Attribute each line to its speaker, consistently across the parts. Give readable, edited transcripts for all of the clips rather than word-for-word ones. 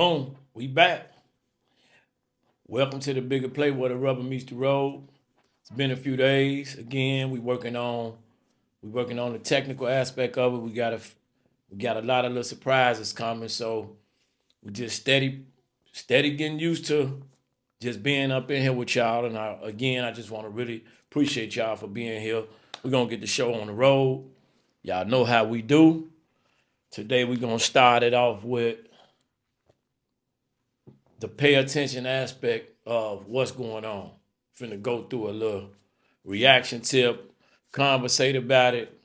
Speaker 1: Boom, we back. Welcome to the bigger play where the rubber meets the road. It's been a few days. Again, we working on the technical aspect of it. We got a lot of little surprises coming, so we just steady getting used to just being up in here with y'all. And I just want to really appreciate y'all for being here. We're gonna get the show on the road. Y'all know how we do. Today we're gonna start it off with the pay attention aspect of what's going on. Finna go through a little reaction tip, conversate about it,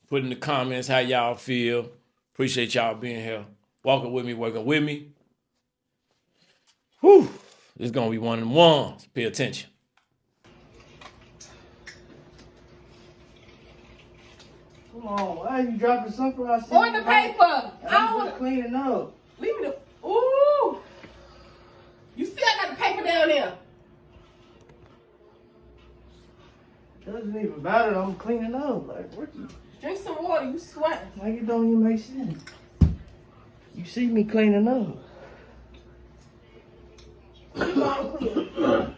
Speaker 1: put in the comments how y'all feel. Appreciate y'all being here. Walking with me, working with me. Whew, this is gonna be one of them ones. Pay attention.
Speaker 2: Come on, why are you dropping something I see?
Speaker 3: On the paper. I
Speaker 2: don't want to clean it up.
Speaker 3: Leave me the. Ooh. You see, I got the paper down there.
Speaker 2: Doesn't even matter. I'm cleaning up. Like, what you?
Speaker 3: Drink some water. You sweating.
Speaker 2: Like, it don't even make sense. You see me cleaning up.
Speaker 3: You gonna clean.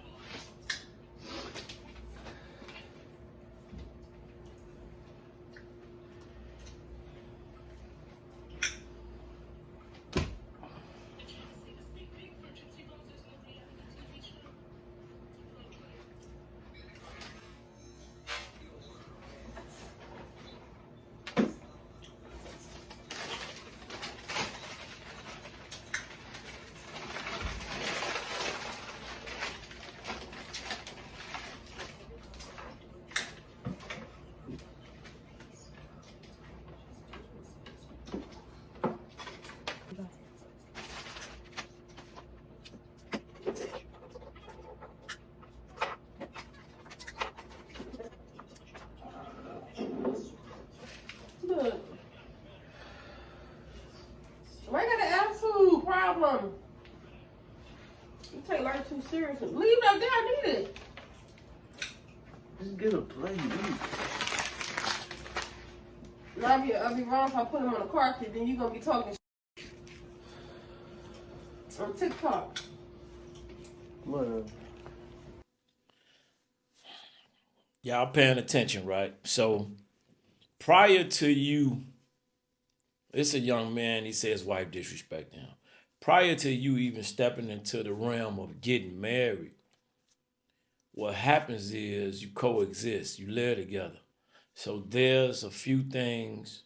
Speaker 3: Look. I got an attitude problem. You take life too seriously. Leave it up there. I need it.
Speaker 2: Just get a plate.
Speaker 3: I'll be wrong if I put them on the carpet. Then you gonna be talking on TikTok.
Speaker 2: Whatever.
Speaker 1: Y'all paying attention, right? So prior to you, it's a young man, he says his wife disrespected him. Prior to you even stepping into the realm of getting married, what happens is you coexist, you live together. So there's a few things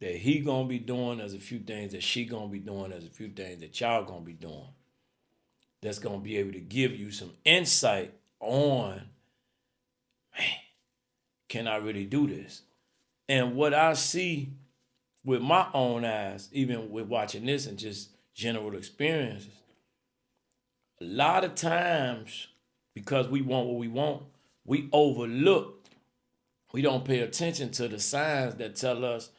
Speaker 1: that he gonna be doing, there's a few things that she gonna be doing, there's a few things that y'all gonna be doing. That's gonna be able to give you some insight on, man, can I really do this? And what I see with my own eyes, even with watching this and just general experiences, a lot of times, because we want what we want, we overlook, we don't pay attention to the signs that tell us,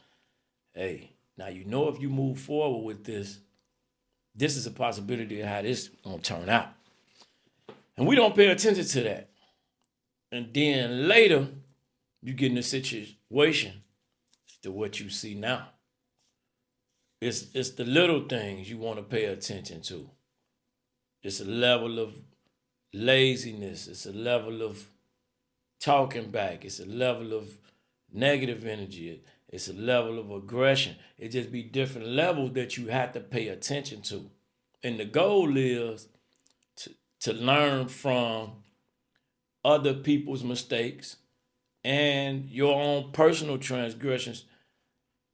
Speaker 1: hey, now you know if you move forward with this, this is a possibility of how this gonna turn out. And we don't pay attention to that. And then later, you get in a situation to what you see now. It's the little things you want to pay attention to. It's a level of laziness. It's a level of talking back. It's a level of negative energy. It's a level of aggression. It just be different levels that you have to pay attention to. And the goal is to learn from other people's mistakes and your own personal transgressions,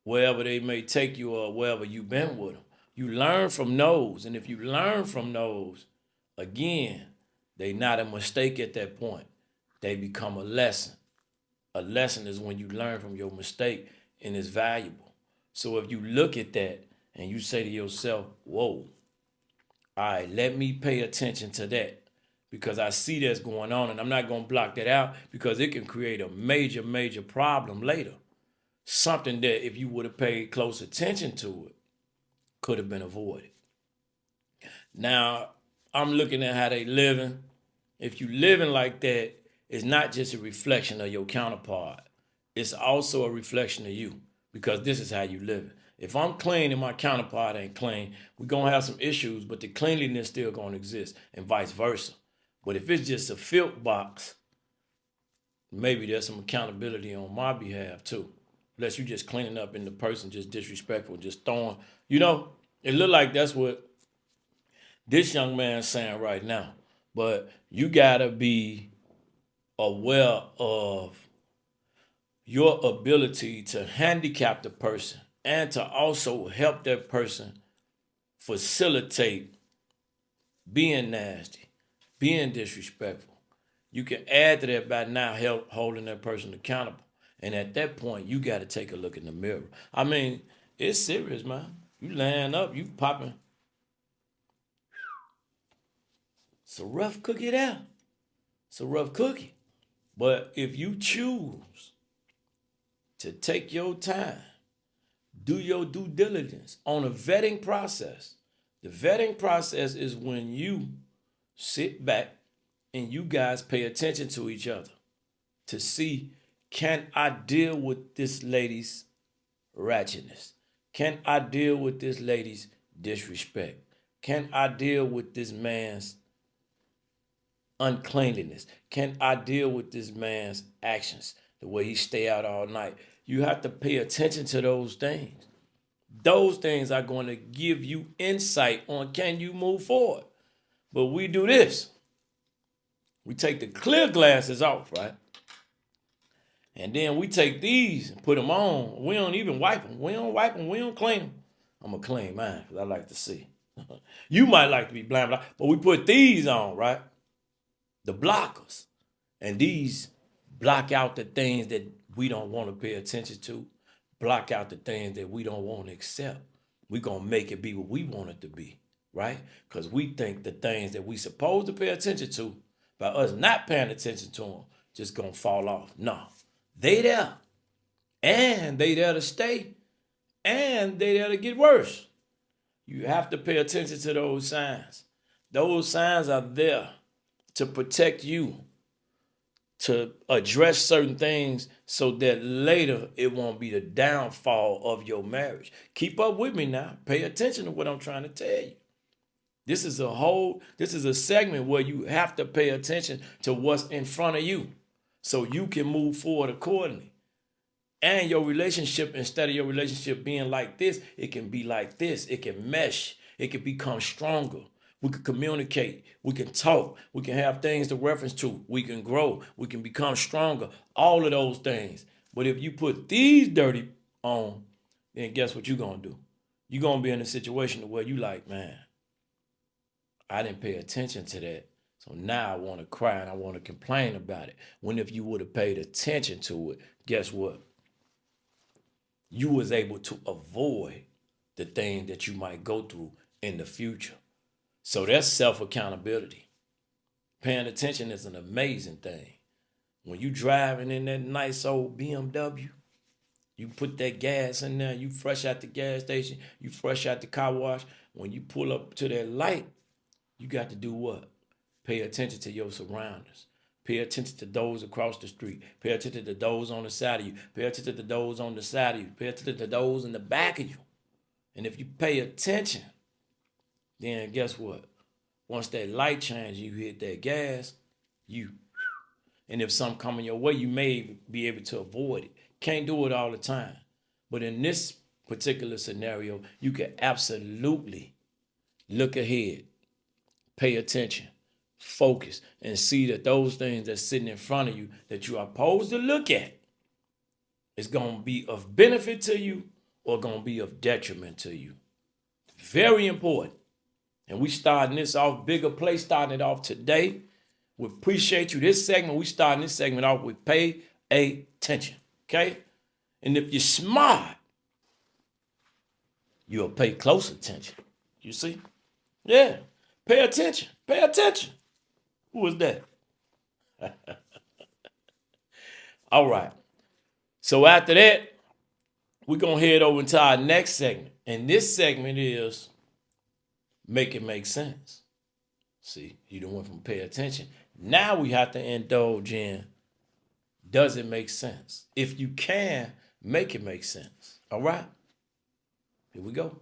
Speaker 1: wherever they may take you or wherever you've been with them. You learn from those. And if you learn from those, again, they not a mistake at that point. They become a lesson. A lesson is when you learn from your mistake and it's valuable. So if you look at that and you say to yourself, whoa, all right, let me pay attention to that because I see that's going on and I'm not going to block that out because it can create a major, major problem later. Something that if you would have paid close attention to it, could have been avoided. Now, I'm looking at how they living. If you living like that, it's not just a reflection of your counterpart. It's also a reflection of you because this is how you living. If I'm clean and my counterpart ain't clean, we're going to have some issues, but the cleanliness still going to exist and vice versa. But if it's just a filth box, maybe there's some accountability on my behalf too. Unless you just cleaning up and the person just disrespectful, just throwing, it look like that's what this young man's saying right now. But you gotta be aware of your ability to handicap the person and to also help that person facilitate being nasty, being disrespectful. You can add to that by now holding that person accountable. And at that point, you got to take a look in the mirror. I mean, it's serious, man. You laying up, you popping. It's a rough cookie there. It's a rough cookie. But if you choose to take your time, do your due diligence on a vetting process. The vetting process is when you sit back and you guys pay attention to each other to see, can I deal with this lady's ratchetness? Can I deal with this lady's disrespect? Can I deal with this man's uncleanliness? Can I deal with this man's actions, the way he stay out all night? You have to pay attention to those things. Those things are going to give you insight on can you move forward. But we do this. We take the clear glasses off, right? And then we take these and put them on. We don't even wipe them. We don't wipe them. We don't clean them. I'm going to clean mine because I like to see. You might like to be blind, but we put these on, right? The blockers. And these block out the things that we don't want to pay attention to. Block out the things that we don't want to accept. We're going to make it be what we want it to be, right? Because we think the things that we supposed to pay attention to, by us not paying attention to them, just going to fall off. No. They there. And they there to stay. And they there to get worse. You have to pay attention to those signs. Those signs are there to protect you, to address certain things so that later it won't be the downfall of your marriage. Keep up with me now. Pay attention to what I'm trying to tell you. This is a segment where you have to pay attention to what's in front of you so you can move forward accordingly. And your relationship, instead of your relationship being like this, it can be like this. It can mesh. It can become stronger. We can communicate. We can talk. We can have things to reference to. We can grow. We can become stronger. All of those things. But if you put these dirty on, then guess what you're going to do? You're going to be in a situation where you like, man, I didn't pay attention to that. So now I want to cry and I want to complain about it. When if you would have paid attention to it, guess what? You was able to avoid the thing that you might go through in the future. So that's self-accountability. Paying attention is an amazing thing. When you driving in that nice old BMW, you put that gas in there, you fresh out the gas station, you fresh out the car wash. When you pull up to that light, you got to do what? Pay attention to your surroundings. Pay attention to those across the street. Pay attention to those on the side of you. Pay attention to those on the side of you. Pay attention to those in the back of you. And if you pay attention, then guess what? Once that light changes, you hit that gas, and if something coming your way, you may be able to avoid it. Can't do it all the time. But in this particular scenario, you can absolutely look ahead, pay attention, focus, and see that those things that's sitting in front of you that you are supposed to look at is going to be of benefit to you or going to be of detriment to you. Very important. And we starting this off, bigger place, starting it off today. We appreciate you. This segment, we starting this segment off with pay attention, okay? And if you're smart, you'll pay close attention. You see? Yeah. Pay attention. Pay attention. Who was that? All right. So after that, we're going to head over into our next segment. And this segment is make it make sense. See, you don't want to pay attention. Now we have to indulge in, does it make sense? If you can, make it make sense. All right? Here we go.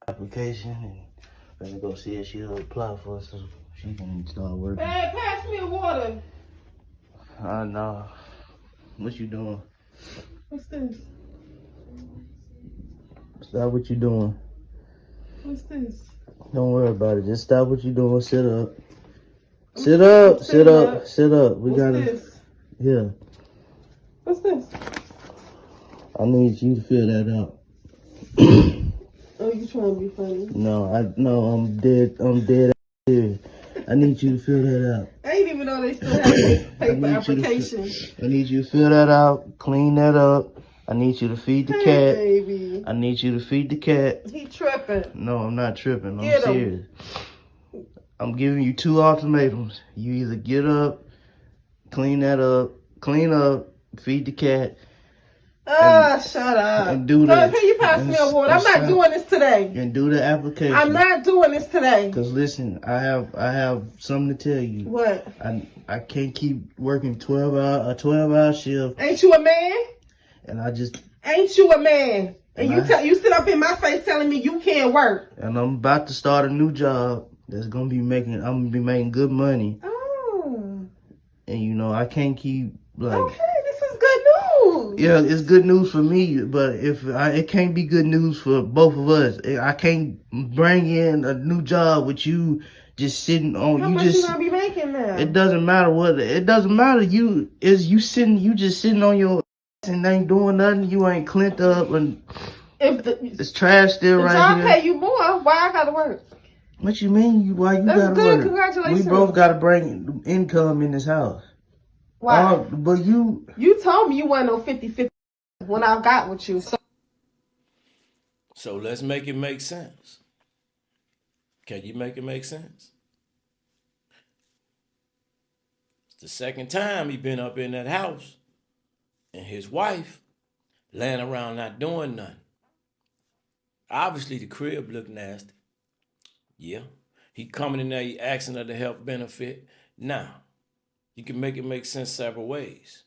Speaker 2: Application and gonna go see if she'll apply for it so she can start working.
Speaker 3: Hey, pass me a water.
Speaker 2: Nah. What you doing?
Speaker 3: What's this?
Speaker 2: Stop what you doing.
Speaker 3: What's this?
Speaker 2: Don't worry about it. Just stop what you doing. Sit up. Sit up. Sit up. Sit up. We
Speaker 3: What's
Speaker 2: gotta.
Speaker 3: this?
Speaker 2: Yeah.
Speaker 3: What's this?
Speaker 2: I need you to fill that out.
Speaker 3: Oh, you trying to be funny?
Speaker 2: No, I'm dead. I'm dead serious. I need you to fill that out.
Speaker 3: I didn't even know they still have paper application.
Speaker 2: I need you to fill that out. Clean that up. I need you to feed the
Speaker 3: Hey,
Speaker 2: cat.
Speaker 3: baby.
Speaker 2: I need you to feed the cat.
Speaker 3: He tripping.
Speaker 2: No, I'm not tripping. I'm
Speaker 3: Get him.
Speaker 2: serious. I'm giving you 2 ultimatums. You either get up, clean that up, clean up, feed the cat.
Speaker 3: Shut up.
Speaker 2: And do that.
Speaker 3: Can you pass me a water? I'm not doing this today.
Speaker 2: And do the application.
Speaker 3: I'm not doing this today.
Speaker 2: Cause listen, I have something to tell you.
Speaker 3: What?
Speaker 2: I can't keep working a 12-hour shift.
Speaker 3: Ain't you a man?
Speaker 2: And I just.
Speaker 3: Ain't you a man? And you sit up in my face telling me you can't work.
Speaker 2: And I'm about to start a new job that's gonna be making. I'm gonna be making good money.
Speaker 3: Oh.
Speaker 2: And you know I can't keep like.
Speaker 3: Okay, this is good news.
Speaker 2: Yeah, it's good news for me, but it can't be good news for both of us. I can't bring in a new job with you just sitting on.
Speaker 3: How much you gonna be making now?
Speaker 2: It doesn't matter what. It doesn't matter. You just sitting on your ass and ain't doing nothing. You ain't cleaned up and it's trash still right
Speaker 3: job
Speaker 2: here.
Speaker 3: pay you more. Why I gotta work?
Speaker 2: What you mean? Why you
Speaker 3: That's
Speaker 2: gotta
Speaker 3: good.
Speaker 2: work?
Speaker 3: Congratulations.
Speaker 2: We both gotta bring income in this house.
Speaker 3: Why?
Speaker 2: But you
Speaker 3: told me you wasn't no 50-50 when I got with you.
Speaker 1: So let's make it make sense. Can you make it make sense? It's the second time he been up in that house and his wife laying around not doing nothing. Obviously the crib look nasty. Yeah. He coming in there, he asking her to help benefit. Now, you can make it make sense several ways.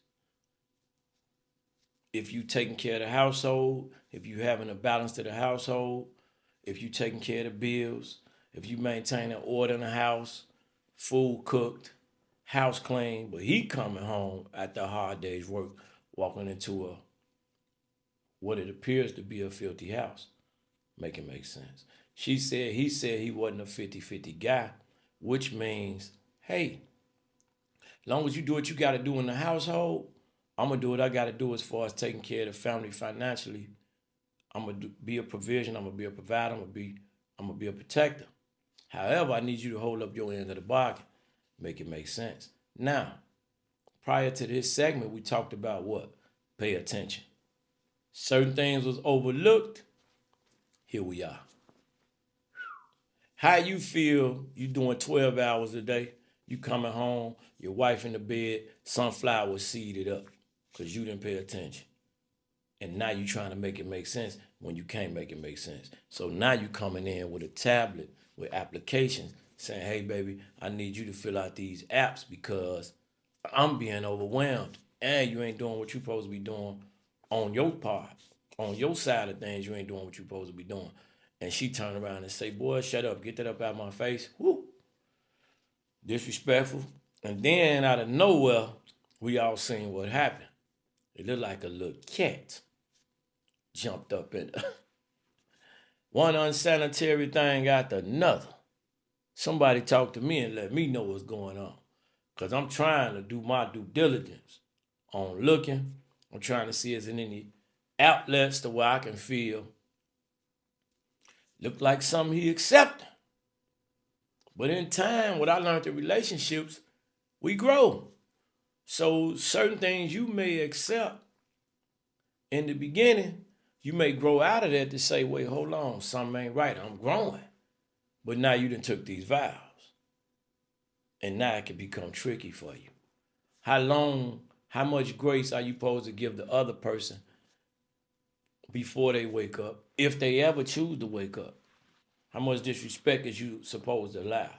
Speaker 1: If you taking care of the household, if you having a balance to the household, if you taking care of the bills, if you maintaining order in the house, food cooked, house clean, but he coming home after a hard day's work, walking into what it appears to be a filthy house. Make it make sense. He said he wasn't a 50-50 guy, which means, hey, long as you do what you got to do in the household, I'm going to do what I got to do as far as taking care of the family financially. I'm going to be a provision. I'm going to be a provider. I'm going to be a protector. However, I need you to hold up your end of the bargain. Make it make sense. Now, prior to this segment, we talked about what? Pay attention. Certain things was overlooked. Here we are. How you feel you doing 12 hours a day, you coming home, your wife in the bed, sunflower seeded up because you didn't pay attention. And now you trying to make it make sense when you can't make it make sense. So now you coming in with a tablet with applications saying, hey, baby, I need you to fill out these apps because I'm being overwhelmed and you ain't doing what you're supposed to be doing on your part. On your side of things, you ain't doing what you're supposed to be doing. And she turned around and say, boy, shut up. Get that up out of my face. Whoo. Disrespectful. And then out of nowhere, we all seen what happened. It looked like a little cat jumped up in her. One unsanitary thing after another. Somebody talk to me and let me know what's going on. Because I'm trying to do my due diligence on looking. I'm trying to see is there any outlets to where I can feel look like something he accepted. But in time, what I learned in relationships, we grow. So certain things you may accept in the beginning, you may grow out of that to say, wait, hold on, something ain't right. I'm growing. But now you done took these vows. And now it can become tricky for you. How much grace are you supposed to give the other person before they wake up, if they ever choose to wake up? How much disrespect is you supposed to allow?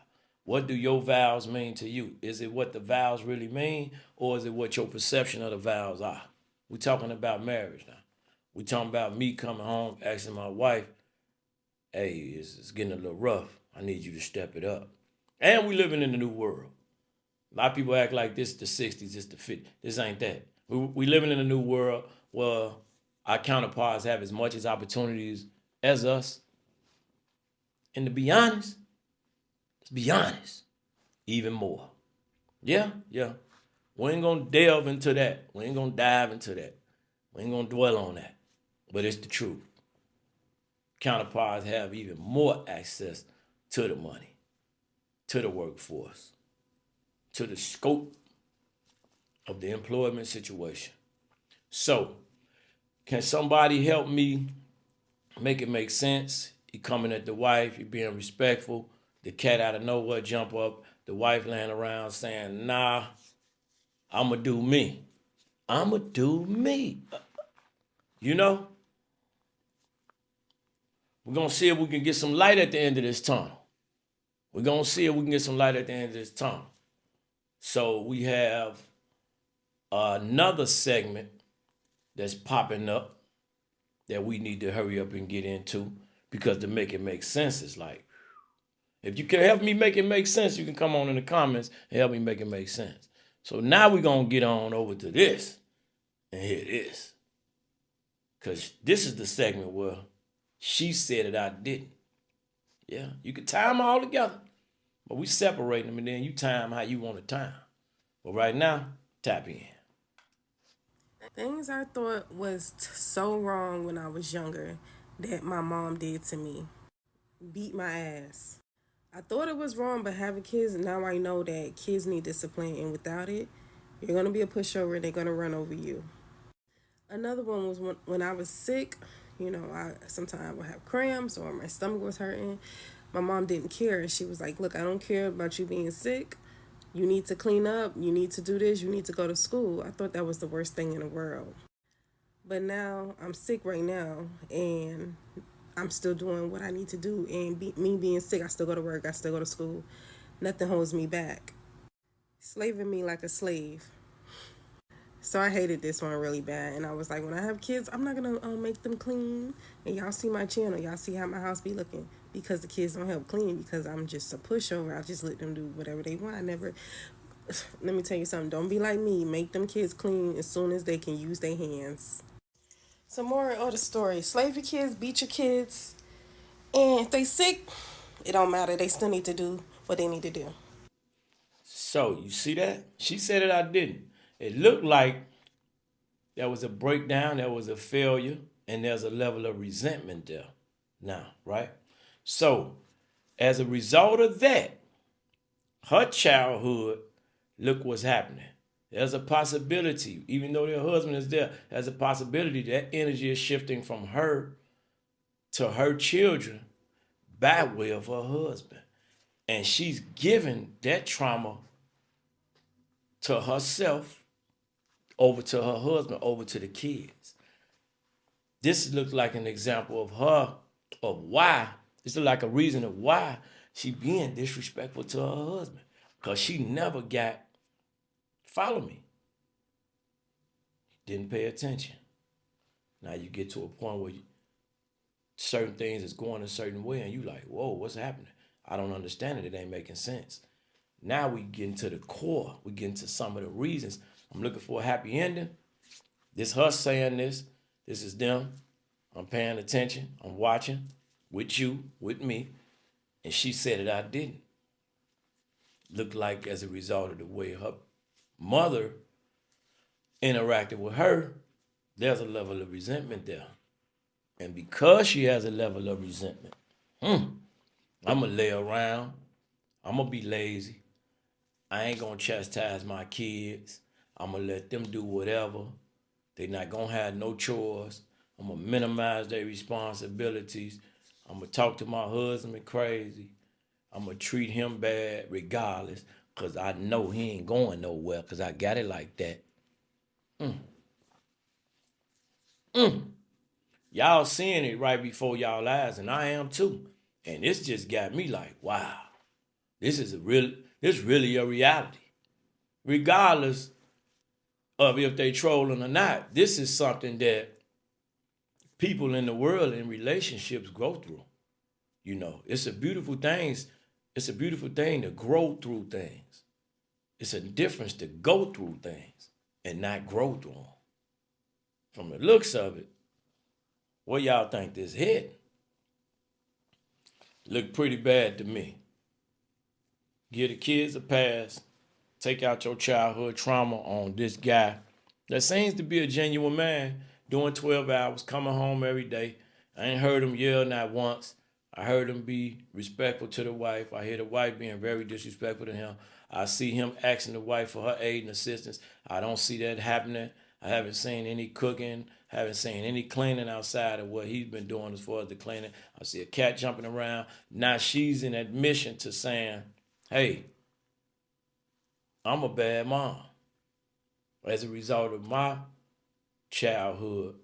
Speaker 1: What do your vows mean to you? Is it what the vows really mean, or is it what your perception of the vows are? We're talking about marriage now. We talking about me coming home, asking my wife, hey, it's getting a little rough. I need you to step it up. And we living in the new world. A lot of people act like this is the 60s, this the 50s. This ain't that. We living in a new world where our counterparts have as much as opportunities as us. And to be honest, let's be honest, even more. Yeah. We ain't gonna delve into that. We ain't gonna dive into that. We ain't gonna dwell on that. But it's the truth. Counterparts have even more access to the money, to the workforce, to the scope of the employment situation. So, can somebody help me make it make sense? You coming at the wife, you being respectful, the cat out of nowhere jump up, the wife laying around saying, nah, I'ma do me. I'ma do me. You know? We're gonna see if we can get some light at the end of this tunnel. We're gonna see if we can get some light at the end of this tunnel. So we have another segment that's popping up that we need to hurry up and get into, because to make it make sense is like, if you can help me make it make sense, you can come on in the comments and help me make it make sense. So now we're gonna get on over to this and hear this. Because this is the segment where she said it, I didn't. Yeah, you can tie them all together, but we separate them and then you tie them how you want to tie them. But right now, tap in.
Speaker 3: Things I thought was so wrong when I was younger that my mom did to me. Beat my ass. I thought it was wrong, but having kids, now I know that kids need discipline, and without it, you're going to be a pushover and they're going to run over you. Another one was when I was sick. I sometimes would have cramps or my stomach was hurting. My mom didn't care. She was like, look, I don't care about you being sick. You need to clean up. You need to do this. You need to go to school. I thought that was the worst thing in the world. But now I'm sick right now, and I'm still doing what I need to do. And me being sick, I still go to work. I still go to school. Nothing holds me back. Slaving me like a slave. So I hated this one really bad. And I was like, when I have kids, I'm not going to make them clean. And y'all see my channel. Y'all see how my house be looking. Because the kids don't help clean. Because I'm just a pushover. I just let them do whatever they want. Let me tell you something. Don't be like me. Make them kids clean as soon as they can use their hands. Some more of the story. Slave your kids. Beat your kids. And if they sick, it don't matter. They still need to do what they need to do.
Speaker 1: So, you see that? She said it, I didn't. It looked like there was a breakdown, there was a failure, and there's a level of resentment there now, right? So, as a result of that, her childhood, look what's happening. There's a possibility, even though their husband is there, there's a possibility that energy is shifting from her to her children by way of her husband. And she's giving that trauma to herself, over to her husband, over to the kids. This looks like an example of her, of why, this looks like a reason of why she being disrespectful to her husband. Because she never got, follow me, didn't pay attention. Now you get to a point where certain things is going a certain way and you like, whoa, what's happening? I don't understand it. It ain't making sense. Now we get into the core. We get into some of the reasons. I'm looking for a happy ending. This her saying this. This is them. I'm paying attention. I'm watching with you, with me. And she said it, I didn't. Looked like as a result of the way her mother interacted with her, there's a level of resentment there. And because she has a level of resentment, I'm going to lay around. I'm going to be lazy. I ain't going to chastise my kids. I'm going to let them do whatever. They're not going to have no chores. I'm going to minimize their responsibilities. I'm going to talk to my husband crazy. I'm going to treat him bad regardless, because I know he ain't going nowhere because I got it like that. Y'all seeing it right before y'all eyes, and I am too. And this just got me like, wow, this really a reality. Regardless of if they trolling or not, this is something that people in the world in relationships go through. You know, it's a beautiful thing. It's a beautiful thing to grow through things. It's a difference to go through things and not grow through them. From the looks of it, what y'all think this hit? Look pretty bad to me. Give the kids a pass. Take out your childhood trauma on this guy that seems to be a genuine man, doing 12 hours, coming home every day. I ain't heard him yell not once. I heard him be respectful to the wife. I hear the wife being very disrespectful to him. I see him asking the wife for her aid and assistance. I don't see that happening. I haven't seen any cooking. Haven't seen any cleaning outside of what he's been doing as far as the cleaning. I see a cat jumping around. Now she's in admission to saying, hey, I'm a bad mom. As a result of my childhood,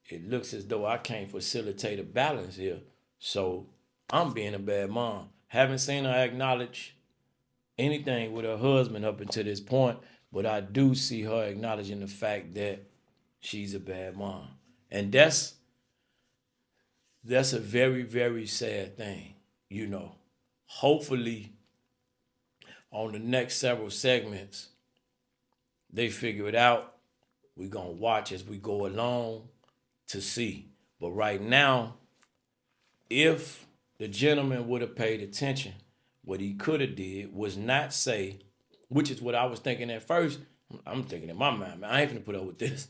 Speaker 1: it looks as though I can't facilitate a balance here. So I'm being a bad mom. Haven't seen her acknowledge anything with her husband up until this point, but I do see her acknowledging the fact that she's a bad mom. And that's a very, very sad thing, you know. Hopefully, on the next several segments, they figure it out. We're going to watch as we go along to see. But right now, if the gentleman would have paid attention, what he could have did was not say, which is what I was thinking at first. I'm thinking in my mind, man, I ain't finna put up with this.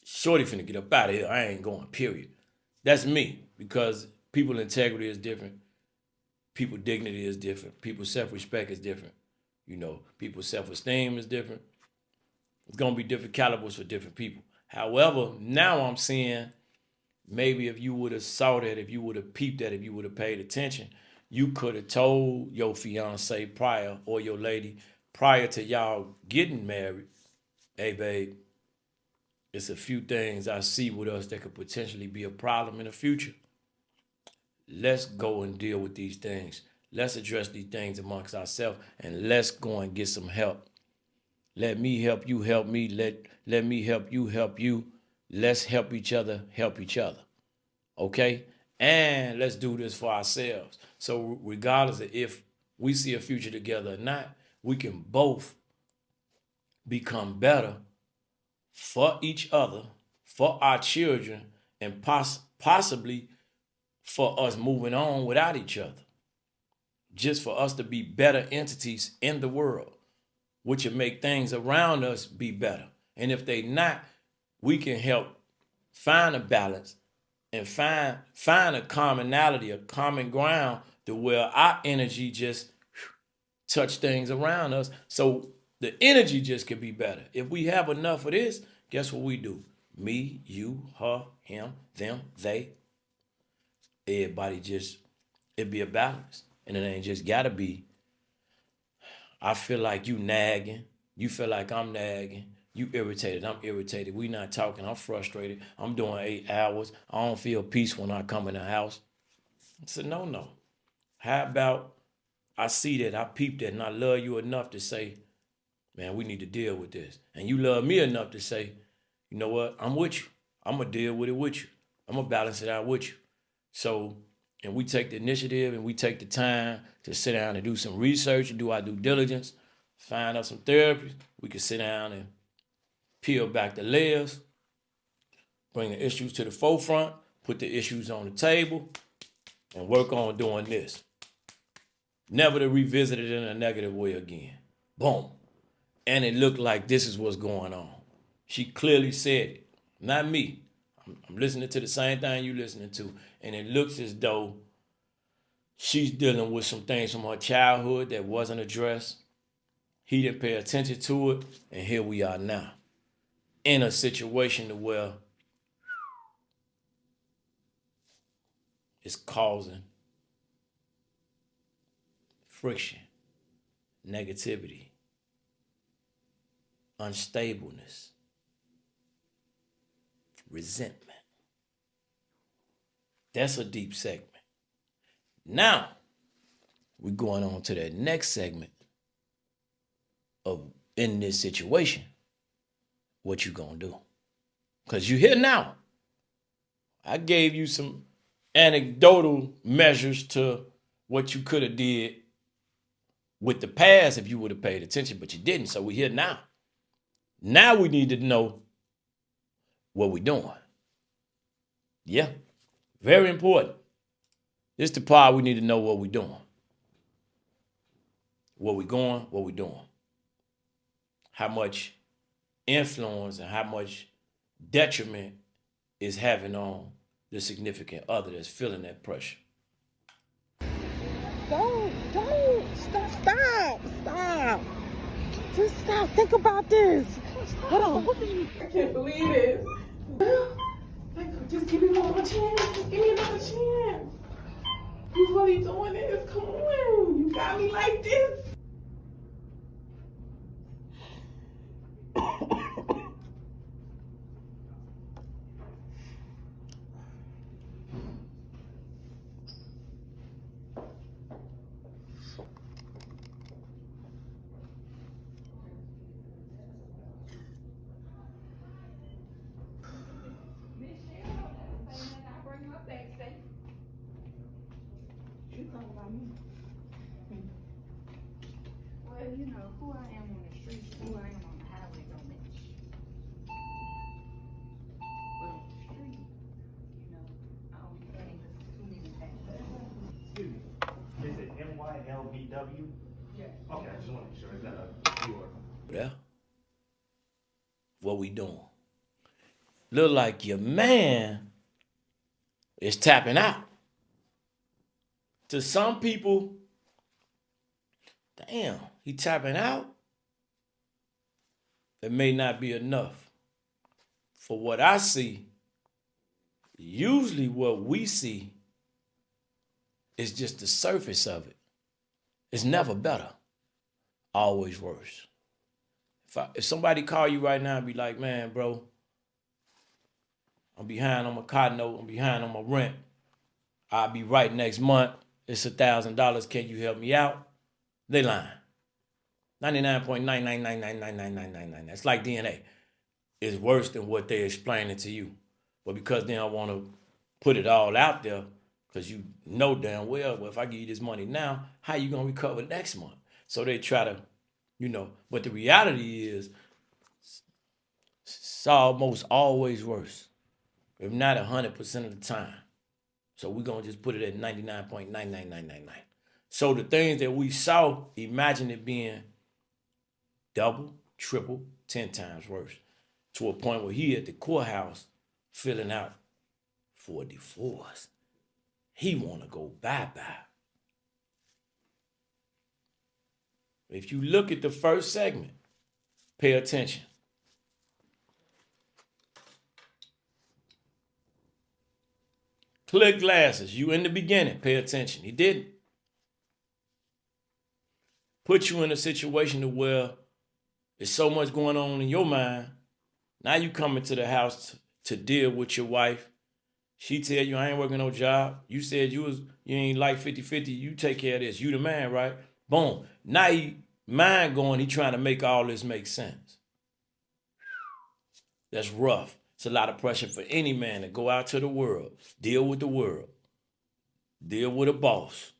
Speaker 1: Shorty finna get up out of here. I ain't going, period. That's me, because people's integrity is different. People's dignity is different. People's self-respect is different. You know, people's self-esteem is different. It's going to be different calibers for different people. However, now I'm seeing maybe if you would have saw that, if you would have peeped that, if you would have paid attention, you could have told your fiance prior, or your lady prior to y'all getting married, hey, babe, it's a few things I see with us that could potentially be a problem in the future. Let's go and deal with these things. Let's address these things amongst ourselves, and let's go and get some help. Let me help you help me. Let me help you help you. Let's help each other help each other. Okay? And let's do this for ourselves. So regardless of if we see a future together or not, we can both become better for each other, for our children, and possibly for us moving on without each other. Just for us to be better entities in the world, which will make things around us be better. And if they not, we can help find a balance and find a commonality, a common ground to where our energy just touch things around us. So the energy just could be better. If we have enough of this, guess what we do? Me, you, her, him, them, they. Everybody just, it be a balance. And it ain't just gotta be, I feel like you nagging. You feel like I'm nagging. You irritated. I'm irritated. We not talking. I'm frustrated. I'm doing 8 hours. I don't feel peace when I come in the house. I said, no. How about I see that, I peep that, and I love you enough to say, man, we need to deal with this. And you love me enough to say, you know what? I'm with you. I'm going to deal with it with you. I'm going to balance it out with you. So, and we take the initiative and we take the time to sit down and do some research and do our due diligence, find out some therapy. We can sit down and peel back the layers, bring the issues to the forefront, put the issues on the table, and work on doing this. Never to revisit it in a negative way again. Boom. And it looked like this is what's going on. She clearly said it, not me. I'm listening to the same thing you listening to, and it looks as though she's dealing with some things from her childhood that wasn't addressed. He didn't pay attention to it, and here we are now in a situation where it's causing friction, negativity, unstableness, resentment. That's a deep segment. Now, we're going on to that next segment of in this situation, what you gonna do? Because you're here now. I gave you some anecdotal measures to what you could have did with the past if you would have paid attention, but you didn't. So we're here now. Now we need to know what we're doing. Yeah, very important. This is the part we need to know what we're doing. Where we going, what we doing. How much influence and how much detriment is having on the significant other that's feeling that pressure.
Speaker 3: Don't, stop. Just stop, think about this. Hold on. I can't believe it. Just give me one more chance, just give me another chance. You really doing this? Come on, you got me like this.
Speaker 4: Well, you know, who I am on the street, who I am on the highway don't match. But on the street, you know, I don't be playing too many things.
Speaker 5: Excuse me, is it MYLBW?
Speaker 4: Yeah.
Speaker 5: Okay, I just want to make sure, is that a viewer?
Speaker 1: Yeah. What we doing? Look like your man is tapping out. To some people, damn, he tapping out. It may not be enough. For what I see, usually what we see is just the surface of it. It's never better, always worse. If somebody call you right now and be like, man, bro, I'm behind on my car note, I'm behind on my rent. I'll be right next month. It's $1,000. Can you help me out? They lying. 99.999999999. That's like DNA. It's worse than what they're explaining to you. But because they don't want to put it all out there, because you know damn well, if I give you this money now, how you going to recover next month? So they try to, but the reality is it's almost always worse, if not 100% of the time. So we're going to just put it at 99.99999. So the things that we saw, imagine it being double, triple, 10 times worse, to a point where he at the courthouse filling out for a divorce. He want to go bye-bye. If you look at the first segment, pay attention. Clear glasses, you in the beginning, pay attention. He didn't. Put you in a situation to where there's so much going on in your mind. Now you coming to the house to deal with your wife. She tell you, I ain't working no job. You said you ain't like 50-50. You take care of this. You the man, right? Boom. Now he mind going, he trying to make all this make sense. That's rough. It's a lot of pressure for any man to go out to the world, deal with the world, deal with a boss,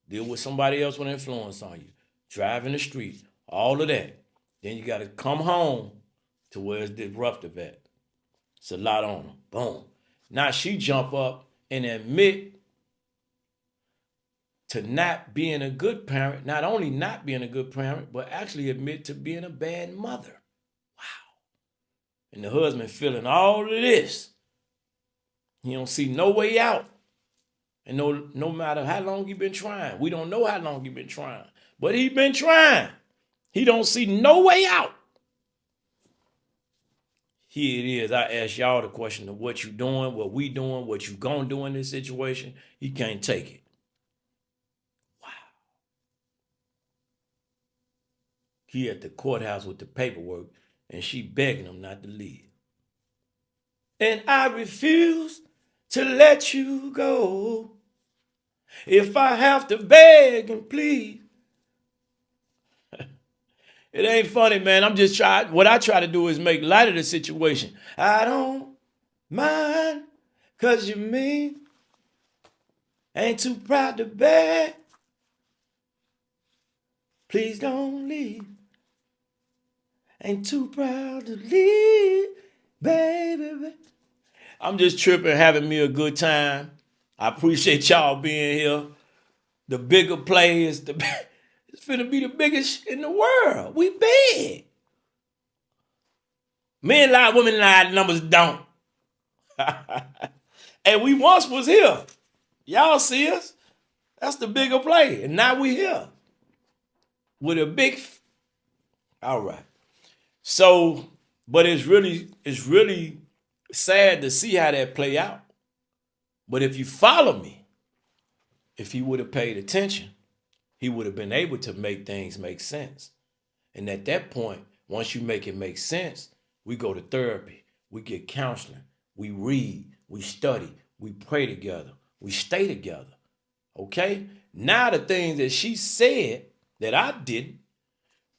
Speaker 1: deal with somebody else with influence on you, drive in the street, all of that. Then you got to come home to where it's disruptive at. It's a lot on them. Boom. Now she jump up and admit to not being a good parent, not only not being a good parent, but actually admit to being a bad mother. And the husband feeling all of this. He don't see no way out. And no matter how long he been trying. We don't know how long he been trying. But he been trying. He don't see no way out. Here it is. I ask y'all the question of what you doing, what we doing, what you gonna do in this situation. He can't take it. Wow. He at the courthouse with the paperwork. And she begging him not to leave. And I refuse to let you go. If I have to beg and plead. It ain't funny, man. I'm just what I try to do is make light of the situation. I don't mind, 'cause you mean. Ain't too proud to beg. Please don't leave. Ain't too proud to leave, baby. I'm just tripping, having me a good time. I appreciate y'all being here. The bigger play is it's finna be the biggest in the world. We big. Men lie, women lie, numbers don't. And we once was here. Y'all see us? That's the bigger play. And now we here. With a big all right. So, but it's really sad to see how that play out. But if you follow me, if he would have paid attention, he would have been able to make things make sense. And at that point, once you make it make sense, we go to therapy, we get counseling, we read, we study, we pray together, we stay together. Okay? Now the things that she said that I didn't,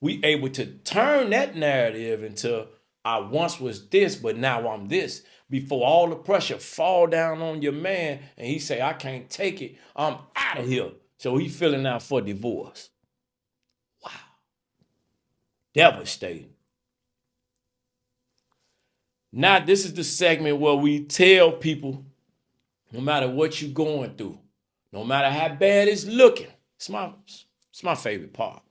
Speaker 1: we able to turn that narrative into I once was this, but now I'm this. Before all the pressure fall down on your man and he say, I can't take it, I'm out of here. So he filling out for divorce. Wow. Devastating. Now this is the segment where we tell people, no matter what you're going through, no matter how bad it's looking, it's my favorite part.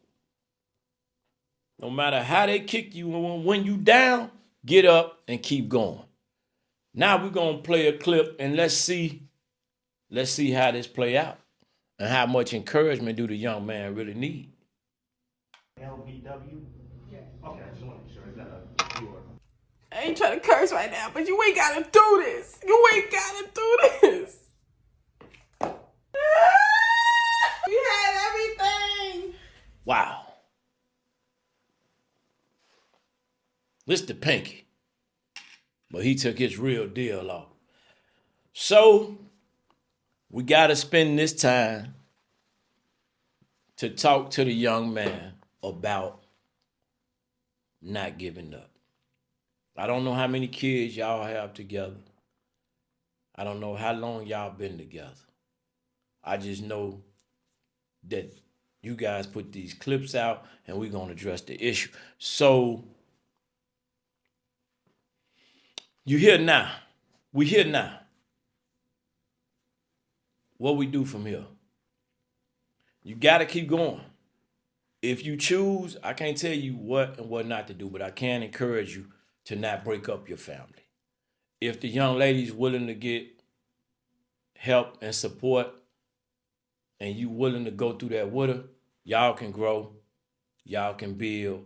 Speaker 1: No matter how they kick you, when you down, get up and keep going. Now we're gonna play a clip and let's see how this play out and how much encouragement do the young man really need.
Speaker 5: LBW? Yeah. Okay, I just want to make sure. Is that a you or?
Speaker 3: I ain't trying to curse right now, but you ain't gotta do this. You ain't gotta do this. We had everything.
Speaker 1: Wow. This the pinky. But he took his real deal off. So we gotta spend this time to talk to the young man about not giving up. I don't know how many kids y'all have together. I don't know how long y'all been together. I just know that you guys put these clips out and we're gonna address the issue. So you here now. We here now. What we do from here? You gotta keep going. If you choose, I can't tell you what and what not to do, but I can encourage you to not break up your family. If the young lady's willing to get help and support and you willing to go through that with her, y'all can grow, y'all can build.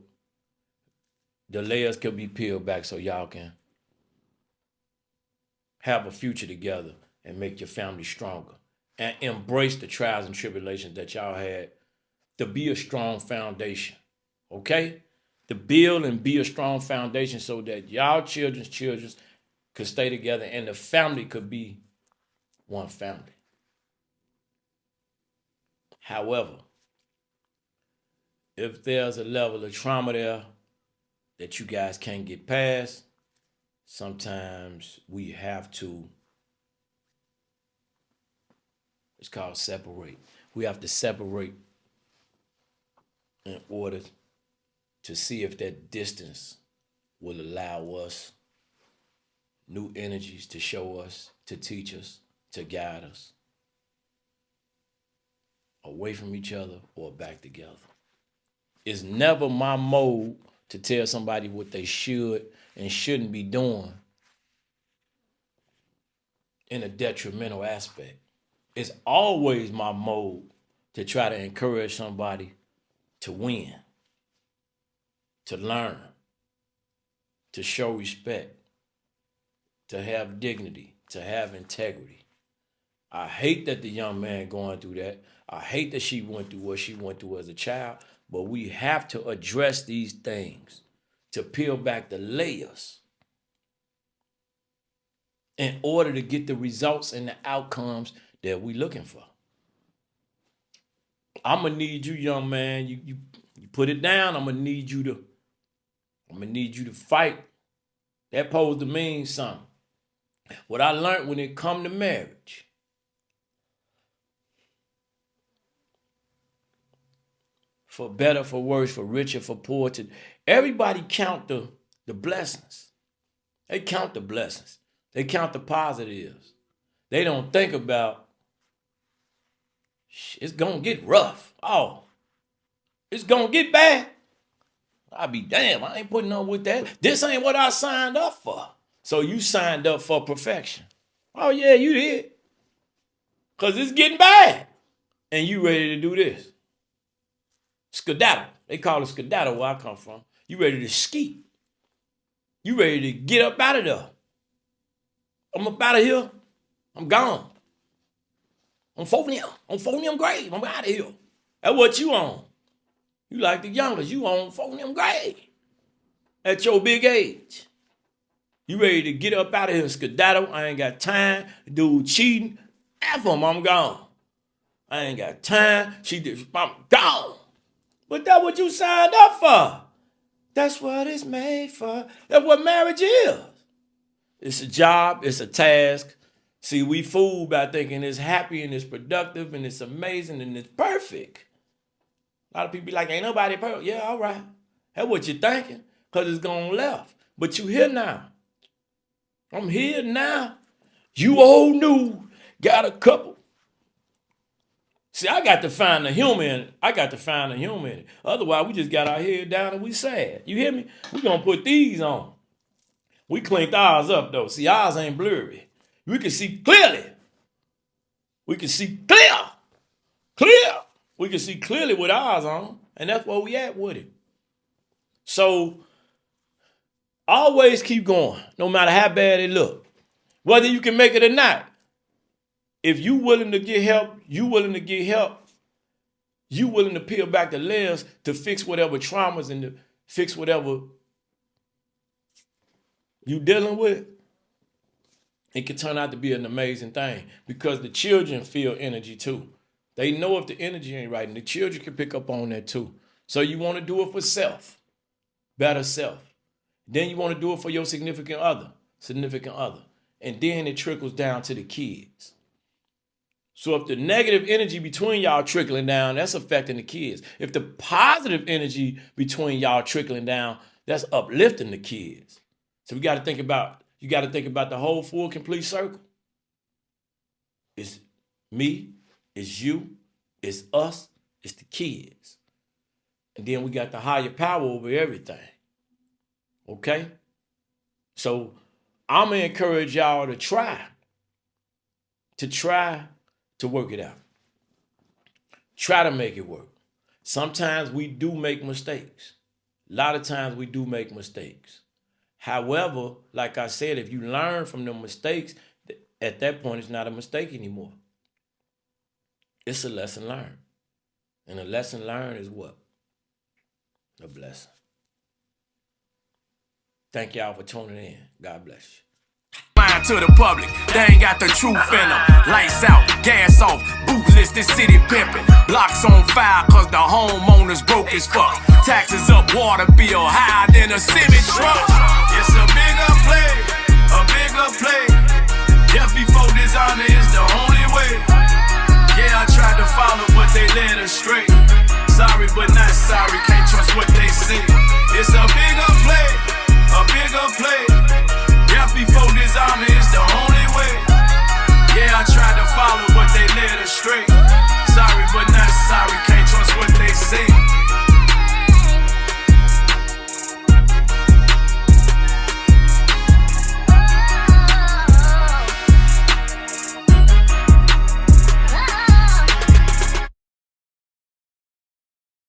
Speaker 1: The layers can be peeled back so y'all can have a future together and make your family stronger. And embrace the trials and tribulations that y'all had to be a strong foundation, okay? To build and be a strong foundation so that y'all children's children could stay together and the family could be one family. However, if there's a level of trauma there that you guys can't get past, sometimes we have to, it's called separate. We have to separate in order to see if that distance will allow us new energies to show us, to teach us, to guide us away from each other or back together. It's never my mode to tell somebody what they should and shouldn't be doing in a detrimental aspect. It's always my mode to try to encourage somebody to win, to learn, to show respect, to have dignity, to have integrity. I hate that the young man going through that. I hate that she went through what she went through as a child, but we have to address these things to peel back the layers in order to get the results and the outcomes that we're looking for. I'm gonna need you, young man. You put it down. I'm gonna need you to fight. That supposed to mean something. What I learned when it come to marriage, for better, for worse, for richer, for poor, everybody count the blessings. They count the blessings. They count the positives. They don't think about, it's gonna get rough. Oh, it's gonna get bad. I'll be damn, I ain't putting up with that. This ain't what I signed up for. So you signed up for perfection. Oh yeah, you did. Cause it's getting bad. And you ready to do this. Skedaddle. They call it skedaddle where I come from. You ready to ski. You ready to get up out of there. I'm up out of here. I'm gone. I'm phoning them grave. I'm out of here. That's what you on. You like the youngest. You on phoning them grave. At your big age. You ready to get up out of here and skedaddle. I ain't got time. Dude cheating. F him, I'm gone. I ain't got time. I'm gone. But that's what you signed up for. That's what it's made for. That's what marriage is. It's a job. It's a task. See, we fooled by thinking it's happy and it's productive and it's amazing and it's perfect. A lot of people be like, ain't nobody perfect. Yeah, all right. That's what you're thinking because it's gone left. But you here now. I'm here now. You old new. Got a couple. See, I got to find the humor in it. Otherwise, we just got our head down and we sad. You hear me? We gonna put these on. We cleaned ours up though. See, ours ain't blurry. We can see clearly. We can see clear. We can see clearly with ours on. And that's where we at with it. So, always keep going, no matter how bad it look. Whether you can make it or not. If you willing to get help, you willing to peel back the layers to fix whatever traumas and to fix whatever you dealing with, it can turn out to be an amazing thing because the children feel energy too. They know if the energy ain't right and the children can pick up on that too. So you want to do it for self, better self. Then you want to do it for your significant other. And then it trickles down to the kids. So if the negative energy between y'all trickling down, that's affecting the kids. If the positive energy between y'all trickling down, that's uplifting the kids. So you got to think about the whole full complete circle. It's me, it's you, it's us, it's the kids. And then we got the higher power over everything. Okay? So I'm going to encourage y'all to try to work it out. Try to make it work. Sometimes we do make mistakes. A lot of times we do make mistakes. However, like I said, if you learn from the mistakes, at that point, it's not a mistake anymore. It's a lesson learned. And a lesson learned is what? A blessing. Thank y'all for tuning in. God bless you.
Speaker 6: To the public, they ain't got the truth in them. Lights out, gas off, bootless, this city pimping. Blocks on fire cause the homeowners broke as fuck. Taxes up, water bill higher than a semi truck.